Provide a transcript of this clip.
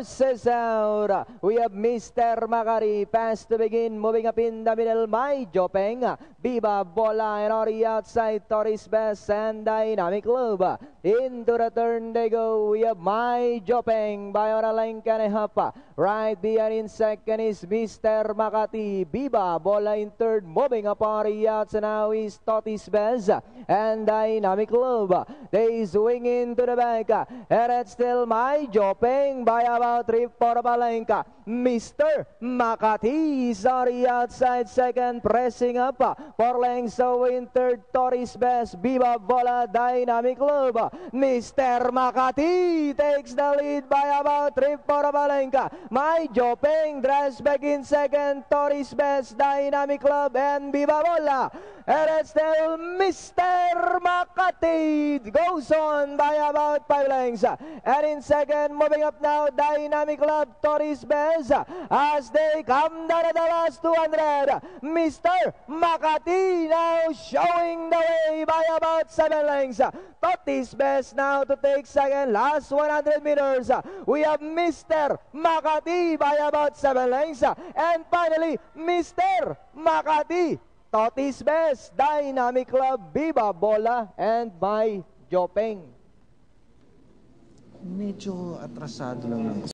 forces out. We have Mr. Makati. Pass to begin. Moving up in the middle. My Jopeng. Viva Bola and Ori outside. Torres Best and Dynamic Club. Into the turn they go. We have My Jopeng. Bayora Lenkanehapa. Right behind in second is Mr. Makati. Viva Bola in third. Moving up Ori outs. And now is Torres Best and Dynamic Club. They swing into the back. And it's still My Jopeng by about 3-4 Balenka. Mr. Makati is already outside second, pressing up for lengths away in third. Torres Best, Viva Bola, Dynamic Club. Mr. Makati takes the lead by about 3-4 Balenka. My Jopeng drives back in second. Torres Best, Dynamic Club, and Viva Bola. And it's still Mr. Makati goes on by about 5 lengths. And in second, moving up now, Dynamic Club, Torres Best, as they come down at the last 200. Mr. Makati now showing the way by about 7 lengths. Torres Best now to take second, last 100 meters. We have Mr. Makati by about 7 lengths. And finally, Mr. Makati, Torres Best, Dynamic Club, Viva Bola, and My Jopeng. Medyo atrasado lang ng